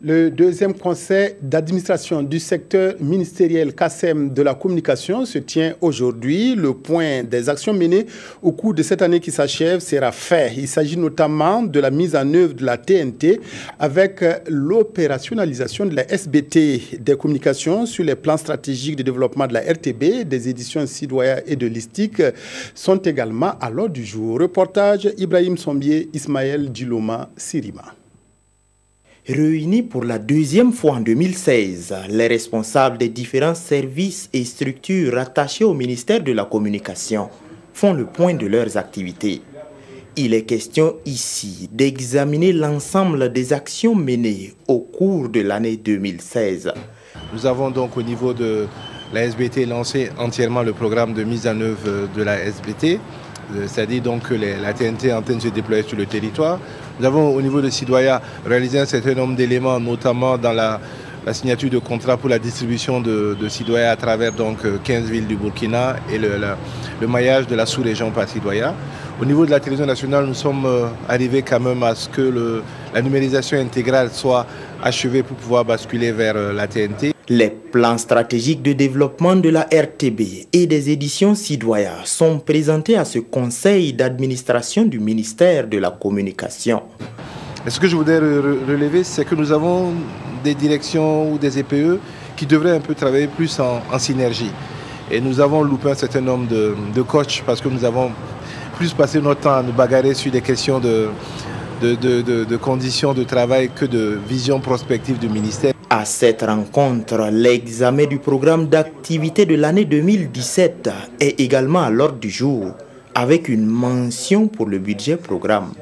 Le deuxième conseil d'administration du secteur ministériel CACEM de la communication se tient aujourd'hui. Le point des actions menées au cours de cette année qui s'achève sera fait. Il s'agit notamment de la mise en œuvre de la TNT avec l'opérationnalisation de la SBT des communications sur les plans stratégiques de développement de la RTB, des éditions Sidoya et de l'ISTIC sont également à l'ordre du jour. Reportage Ibrahim Sombier, Ismaël Djiloma, Sirima. Réunis pour la deuxième fois en 2016, les responsables des différents services et structures rattachés au ministère de la Communication font le point de leurs activités. Il est question ici d'examiner l'ensemble des actions menées au cours de l'année 2016. Nous avons donc au niveau de la SBT lancé entièrement le programme de mise en œuvre de la SBT, c'est-à-dire donc que la TNT est en train de se déployer sur le territoire. Nous avons au niveau de Sidoya réalisé un certain nombre d'éléments, notamment dans la signature de contrat pour la distribution de Sidoya à travers donc 15 villes du Burkina et le maillage de la sous-région par Sidoya. Au niveau de la télévision nationale, nous sommes arrivés quand même à ce que la numérisation intégrale soit achevée pour pouvoir basculer vers la TNT. Les plans stratégiques de développement de la RTB et des éditions Sidoya sont présentés à ce conseil d'administration du ministère de la Communication. Et ce que je voudrais relever, c'est que nous avons des directions ou des EPE qui devraient un peu travailler plus en synergie. Et nous avons loupé un certain nombre de coachs parce que nous avons plus passé notre temps à nous bagarrer sur des questions de conditions de travail que de vision prospective du ministère. À cette rencontre, l'examen du programme d'activité de l'année 2017 est également à l'ordre du jour, avec une mention pour le budget programme.